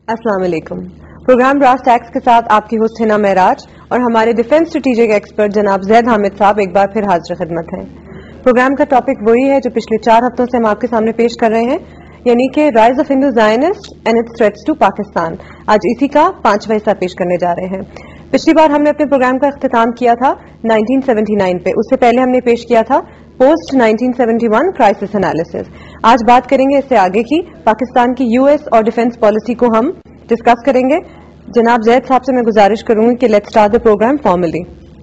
السلام علیکم. Programme brass tax کے ساتھ آپ کی ہوسٹ ہنا معراج اور ہمارے ڈیفنس اسٹریٹجک ایکسپرٹ جناب زید حامد صاحب ایک بار پھر حاضر خدمت ہیں. پروگرام کا ٹاپک وہی ہے جو پچھلے 4 ہفتوں سے ہم آپ کے سامنے پیش کر رہے ہیں، یعنی کہ rise of Hindu Zionist and its threats to Pakistan. آج اسی کا 5واں حصہ پیش کرنے جا رہے ہیں. پچھلی بار ہم نے اپنے پروگرام کا اختتام کیا تھا 1979 پہ. اس سے پہلے ہم نے پیش کیا تھا پوسٹ 1971 کرائسس انالیسس. آج بات کریں گے اس سے آگے کی پاکستان کی یو ایس اور ڈیفنس پالیسی کو ہم ڈسکس کریں گے. جناب زید صاحب سے میں گزارش کروں گی کہ let's start the program formally.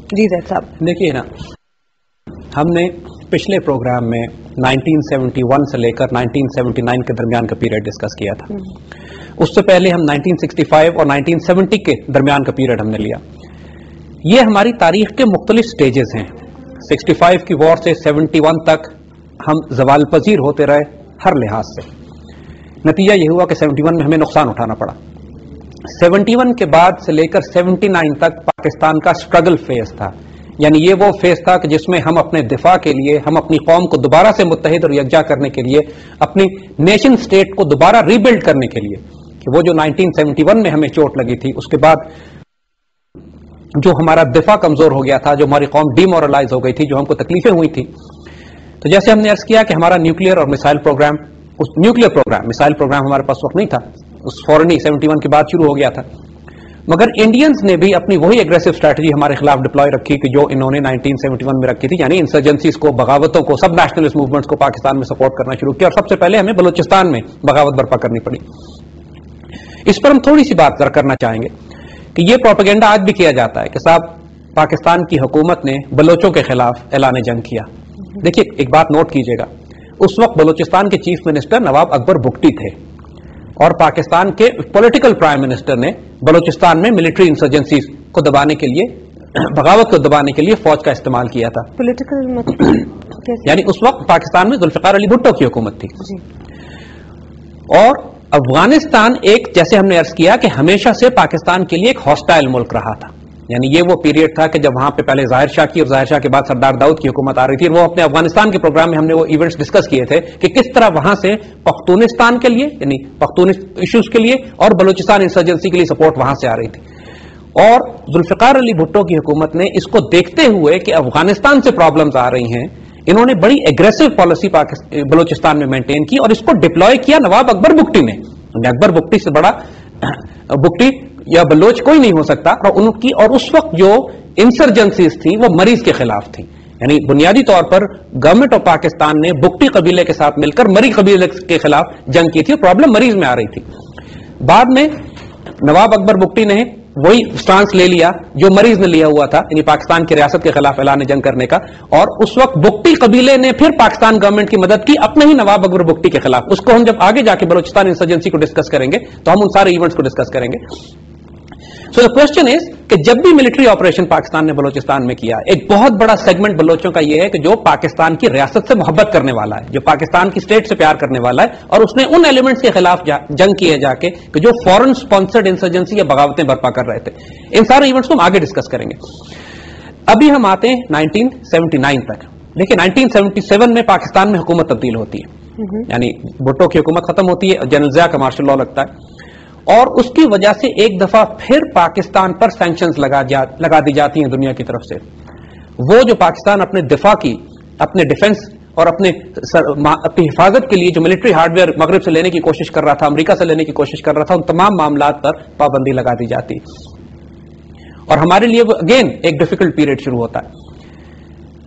جی زید صاحب. دیکھیے نا، ہم نے پچھلے پروگرام میں 1971 سے لے کر 1979 کے درمیان کا پیریڈ ڈسکس کیا تھا. اس سے پہلے ہم 1965 اور 1970 کے درمیان کا پیریڈ ہم نے لیا. یہ ہماری تاریخ کے مختلف سٹیجز ہیں. 65 کی وار سے 71 تک ہم زوال پذیر ہوتے رہے ہر لحاظ سے. نتیجہ یہ ہوا کہ 71 میں ہمیں نقصان اٹھانا پڑا. 71 کے بعد سے لے کر 79 تک پاکستان کا اسٹرگل فیز تھا. یعنی یہ وہ فیز تھا کہ جس میں ہم اپنے دفاع کے لیے، ہم اپنی قوم کو دوبارہ سے متحد اور یکجا کرنے کے لیے، اپنی نیشن سٹیٹ کو دوبارہ ری بلڈ کرنے کے لیے، کہ وہ جو 1971 میں ہمیں چوٹ لگی تھی، اس کے بعد جو ہمارا دفاع کمزور ہو گیا تھا، جو ہماری قوم ڈی مورلائز ہو گئی تھی، جو ہم کو تکلیفیں ہوئی تھی. تو جیسے ہم نے عرض کیا کہ ہمارا نیوکلیئر اور میسائل پروگرام، اس نیوکلیئر پروگرام، میسائل پروگرام ہمارے پاس وقت نہیں تھا، اس فورنی 71 کے بعد شروع ہو گیا تھا. مگر انڈینز نے بھی اپنی وہی اگریسو اسٹریٹجی ہمارے خلاف ڈپلوائے رکھی کہ جو انہوں نے 1971 میں رکھی تھی، یعنی انسرجنسیز کو، بغاوتوں کو، سب نیشنلسٹ موومنٹس کو پاکستان میں سپورٹ کرنا شروع کیا. اور سب سے پہلے ہمیں بلوچستان میں بغاوت برپا کرنی پڑی. اس پر ہم تھوڑی سی بات کرنا چاہیں گے کہ یہ پروپیگنڈا آج بھی کیا جاتا ہے کہ صاحب پاکستان کی حکومت نے بلوچوں کے خلاف اعلان جنگ کیا. دیکھیے ایک بات نوٹ کیجئے گا، اس وقت بلوچستان کے چیف منسٹر نواب اکبر بگٹی تھے اور پاکستان کے پولیٹیکل پرائم منسٹر نے بلوچستان میں ملٹری انسرجنسیز کو دبانے کے لیے، بغاوت کو دبانے کے لیے فوج کا استعمال کیا تھا. پولیٹیکل یعنی اس وقت پاکستان میں ذوالفقار علی بھٹو کی حکومت تھی. اور افغانستان ایک، جیسے ہم نے عرض کیا کہ ہمیشہ سے پاکستان کے لیے ایک ہاسٹائل ملک رہا تھا. یعنی یہ وہ پیریڈ تھا کہ جب وہاں پہ پہلے ظاہر شاہ کی اور ظاہر شاہ کے بعد سردار داؤد کی حکومت آ رہی تھی. اور وہ اپنے افغانستان کے پروگرام میں ہم نے وہ ایونٹس ڈسکس کیے تھے کہ کس طرح وہاں سے پختونستان کے لیے، یعنی پختون ایشوز کے لیے، اور بلوچستان انسرجنسی کے لیے سپورٹ وہاں سے آ رہی تھی. اور ذوالفقار علی بھٹو کی حکومت نے اس کو دیکھتے ہوئے کہ افغانستان سے پرابلمز آ رہی ہیں، انہوں نے بڑی ایگریسو پالیسی بلوچستان میں مینٹین کی اور اس کو ڈپلوائے کیا نواب اکبر بگٹی نے. اکبر بگٹی سے بڑا بگٹی یا بلوچ کوئی نہیں ہو سکتا. اور ان کی، اور اس وقت جو انسرجنسیز تھی وہ مریض کے خلاف تھی. یعنی بنیادی طور پر گورنمنٹ آف پاکستان نے بگٹی قبیلے کے ساتھ مل کر مری قبیلے کے خلاف جنگ کی تھی. پرابلم مریض میں آ رہی تھی. بعد میں نواب اکبر بگٹی نے وہی سٹانس لے لیا جو مریض نے لیا ہوا تھا، یعنی پاکستان کی ریاست کے خلاف اعلان جنگ کرنے کا. اور اس وقت بگٹی قبیلے نے پھر پاکستان گورنمنٹ کی مدد کی اپنے ہی نواب اکبر بگٹی کے خلاف. اس کو ہم جب آگے جا کے بلوچستان انسرجنسی کو ڈسکس کریں گے تو ہم ان سارے ایونٹس کو ڈسکس کریں گے. سو دا کوشچن از کہ جب بھی ملٹری آپریشن پاکستان نے بلوچستان میں کیا، ایک بہت بڑا سیگمنٹ بلوچوں کا یہ ہے کہ جو پاکستان کی ریاست سے محبت کرنے والا ہے، جو پاکستان کی اسٹیٹ سے پیار کرنے والا ہے، اور اس نے ان ایلیمنٹس کے خلاف جنگ کی ہے جا کے کہ جو فورن سپانسرڈ انسرجنسی یا بغاوتیں برپا کر رہے تھے. ان سارے ایونٹس کو ہم آگے ڈسکس کریں گے. ابھی ہم آتے ہیں 1979 تک. دیکھیں 1977 میں پاکستان میں حکومت تبدیل ہوتی ہے، یعنی بھٹو کی حکومت ختم ہوتی ہے، جنرل ضیاء کا مارشل لاء لگتا ہے. اور اس کی وجہ سے ایک دفعہ پھر پاکستان پر سینکشنز لگا دی جاتی ہیں دنیا کی طرف سے. وہ جو پاکستان اپنے دفاع کی، اپنے ڈیفنس اور اپنی حفاظت کے لیے جو ملٹری ہارڈ ویئر مغرب سے لینے کی کوشش کر رہا تھا، امریکہ سے لینے کی کوشش کر رہا تھا، ان تمام معاملات پر پابندی لگا دی جاتی. اور ہمارے لیے وہ اگین ایک ڈیفیکلٹ پیریڈ شروع ہوتا ہے.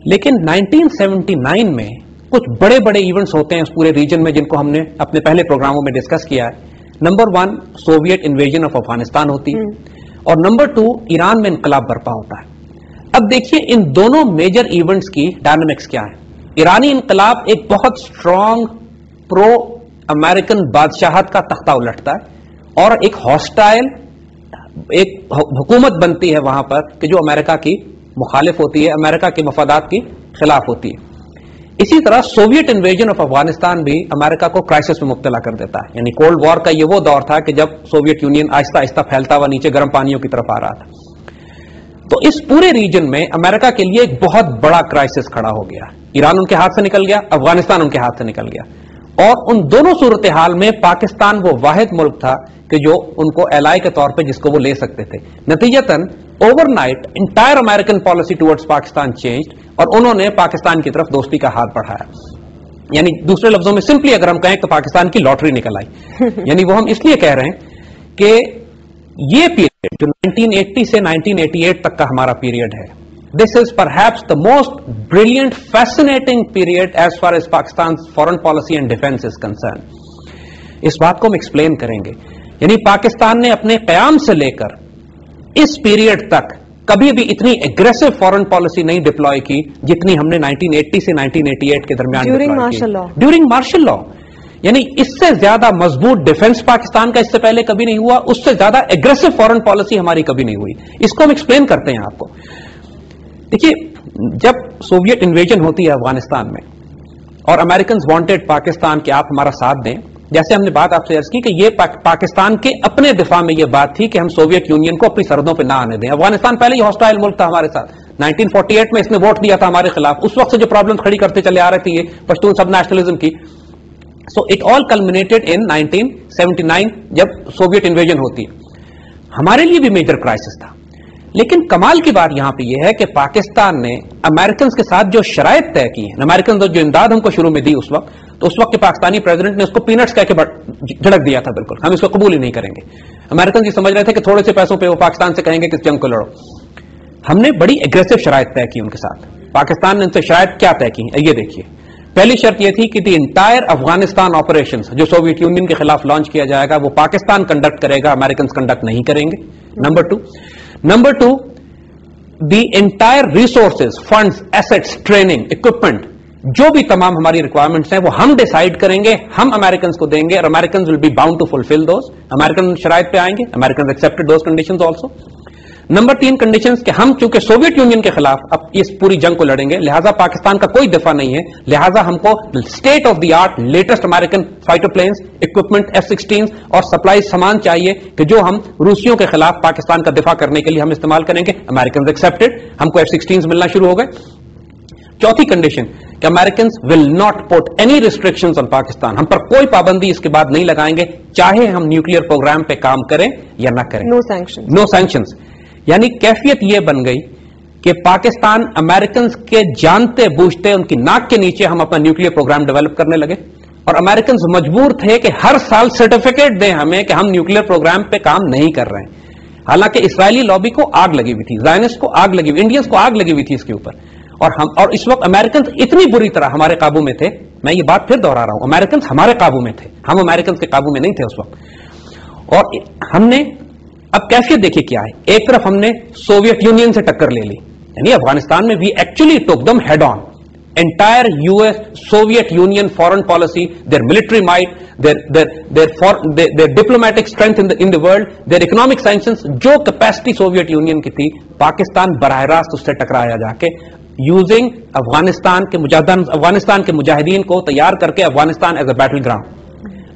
لیکن 1979 میں کچھ بڑے بڑے ایونٹس ہوتے ہیں اس پورے ریجن میں جن کو ہم نے اپنے پہلے پروگراموں میں ڈسکس کیا ہے. Number 1 Soviet invasion of Afghanistan ہوتی ہے، اور نمبر 2 ایران میں انقلاب برپا ہوتا ہے. اب دیکھیے ان دونوں میجر ایونٹس کی ڈائنامکس کیا ہے. ایرانی انقلاب ایک بہت اسٹرانگ پرو امریکن بادشاہت کا تختہ الٹتا ہے اور ایک ہاسٹائل ایک حکومت بنتی ہے وہاں پر کہ جو امریکہ کی مخالف ہوتی ہے، امریکہ کے مفادات کی خلاف ہوتی ہے. اسی طرح سوویت انویژن آف افغانستان بھی امریکہ کو کرائسس میں مبتلا کر دیتا ہے. یعنی کولڈ وار کا یہ وہ دور تھا کہ جب سوویت یونین آہستہ آہستہ پھیلتا ہوا نیچے گرم پانیوں کی طرف آ رہا تھا. تو اس پورے ریجن میں امریکہ کے لیے ایک بہت بڑا کرائسس کھڑا ہو گیا. ایران ان کے ہاتھ سے نکل گیا، افغانستان ان کے ہاتھ سے نکل گیا. اور ان دونوں صورتحال میں پاکستان وہ واحد ملک تھا کہ جو ان کو ایلائی کے طور پہ جس کو وہ لے سکتے تھے. نتیجتاً overnight entire American policy towards Pakistan changed اور انہوں نے پاکستان کی طرف دوستی کا ہاتھ بڑھایا. یعنی دوسرے لفظوں میں سمپلی اگر ہم کہیں تو پاکستان کی لاٹری نکل آئی. یعنی وہ ہم اس لیے کہہ رہے ہیں کہ یہ پیریڈ جو 1980 سے 1988 تک کا ہمارا پیریڈ ہے, this is perhaps the most brilliant, fascinating period as far as Pakistan's foreign policy and defense is concerned. اس بات کو ہم ایکسپلین کریں گے. یعنی پاکستان نے اپنے قیام سے لے کر اس پیریڈ تک کبھی بھی اتنی اگریسو فورن پالیسی نہیں ڈپلوائے کی جتنی ہم نے 1980 سے 1988 کے درمیان ڈیورنگ مارشل لاء. یعنی اس سے زیادہ مضبوط ڈیفنس پاکستان کا اس سے پہلے کبھی نہیں ہوا, اس سے زیادہ اگریسو فورن پالیسی ہماری کبھی نہیں ہوئی. اس کو ہم ایکسپلین کرتے ہیں آپ کو. دیکھیے, جب سوویت انویژن ہوتی ہے افغانستان میں اور امریکنز وانٹیڈ پاکستان کہ آپ ہمارا ساتھ دیں, جیسے ہم نے بات آپ سے عرض کی کہ یہ پاکستان کے اپنے دفاع میں یہ بات تھی کہ ہم سوویت یونین کو اپنی سرحدوں پہ نہ آنے دیں. افغانستان پہلے ہی ہاسٹائل ملک تھا ہمارے ساتھ. 1948 میں اس نے ووٹ دیا تھا ہمارے خلاف. اس وقت سے جو پرابلم کھڑی کرتے چلے آ رہے تھے یہ پشتون سب نیشنلزم کی. سو اٹ آل کلمنیٹڈ ان 1979 جب سوویت انویژن ہوتی ہے. ہمارے لیے بھی میجر کرائسس تھا. لیکن کمال کی بات یہاں پہ یہ ہے کہ پاکستان نے امریکنز کے ساتھ جو شرائط طے کی ہیں, امریکنز جو امداد ہم کو شروع میں دی اس وقت, تو اس وقت کے پاکستانی پریزیڈنٹ نے اس کو پینٹس کہہ کے جھڑک دیا تھا. بالکل ہم اس کو قبول ہی نہیں کریں گے. امریکن یہ سمجھ رہے تھے کہ تھوڑے سے پیسوں پہ وہ پاکستان سے کہیں گے کہ اس جنگ کو لڑو. ہم نے بڑی اگریسو شرائط طے کی ان کے ساتھ. پاکستان نے ان سے شرائط کیا طے کی, یہ دیکھیے. پہلی شرط یہ تھی کہ دی انٹائر افغانستان آپریشنز جو سوویت یونین کے خلاف لانچ کیا جائے گا وہ پاکستان کنڈکٹ کرے گا, امریکنز کنڈکٹ نہیں کریں گے. Number two the entire resources, funds, assets, training, equipment, جو بھی تمام ہماری ریکوائرمنٹس ہیں وہ ہم ڈیسائیڈ کریں گے, ہم امریکنز کو دیں گے, اور Americans will be bound to fulfil those. American شرائط پہ آئیں گے, Americans accepted those conditions also. Number 3 conditions کہ ہم چونکہ سوویت یونین کے خلاف اب اس پوری جنگ کو لڑیں گے, لہذا پاکستان کا کوئی دفاع نہیں ہے, لہذا ہم کو state of the art latest American fighter planes, equipment, F-16 اور سپلائی سامان چاہیے کہ جو ہم روسیوں کے خلاف پاکستان کا دفاع کرنے کے لیے ہم استعمال کریں گے. امریکنز ایکسپٹڈ, ہم کو F-16 ملنا شروع ہو گئے. چوتھی کنڈیشن کہ Americans will not put any restrictions on Pakistan, ہم پر کوئی پابندی اس کے بعد نہیں لگائیں گے چاہے ہم نیوکلیئر پروگرام پہ کام کریں یا نہ کریں. نو سینکشنز. یعنی کیفیت یہ بن گئی کہ پاکستان امریکنز کے جانتے بوجھتے ان کی ناک کے نیچے ہم اپنا نیوکلیئر پروگرام ڈیولپ کرنے لگے, اور امریکنز مجبور تھے کہ ہر سال سرٹیفکیٹ دیں ہمیں کہ ہم نیوکلیئر پروگرام پہ کام نہیں کر رہے ہیں. حالانکہ اسرائیلی لابی کو آگ لگی ہوئی تھی, زائنسٹ کو آگ لگی ہوئی, انڈینز کو آگ لگی ہوئی تھی اس کے اوپر, اور اس وقت امریکنز اتنی بری طرح ہمارے قابو میں تھے. میں یہ بات پھر دوہرا رہا ہوں, امریکنز ہمارے قابو میں تھے, ہم امریکنز کے قابو میں نہیں تھے اس وقت. اور ہم نے اب کیفیت دیکھیے کیا ہے. ایک طرف ہم نے سوویت یونین سے ٹکر لے لی, یعنی افغانستان میں we actually took them head on. Entire US Soviet Union foreign policy, their military might, their diplomatic strength in the world, their economic sanctions, جو کیپیسٹی سوویت یونین کی تھی, پاکستان براہ راست اس سے ٹکرایا جا کے, یوزنگ افغانستان کے مجاہدین کو تیار کر کے Afghanistan as a battle ground.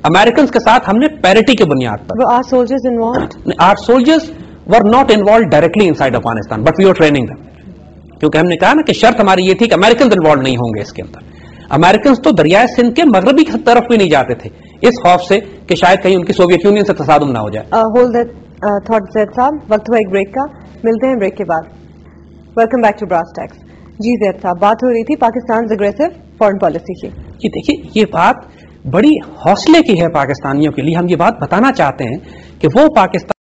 Americans کے ساتھ ہم نے پیرٹی کے بنیاد پر. Are soldiers involved? Our soldiers were not involved directly inside Afghanistan, but we were training them. کیونکہ ہم نے کہا نا کہ شرط ہماری یہ تھی کہ امریکنز انوالو نہیں ہوں گے اس کے اندر. امریکنز تو دریائے سندھ کے مغربی طرف بھی نہیں جاتے تھے اس خوف سے کہ شاید کہیں ان کی سوویت یونین سے تصادم نہ ہو جائے. Hold that thought زید صاحب, وقت ہوا ایک بریک کا, ملتے ہیں بریک کے بعد. Welcome back to Brass Tacks. جی زید صاحب, بات ہو رہی تھی پاکستان اگریسو فورن پالیسی کی. جی دیکھیے, یہ بات بڑی حوصلے کی ہے پاکستانیوں کے لیے. ہم یہ بات بتانا چاہتے ہیں کہ وہ پاکستان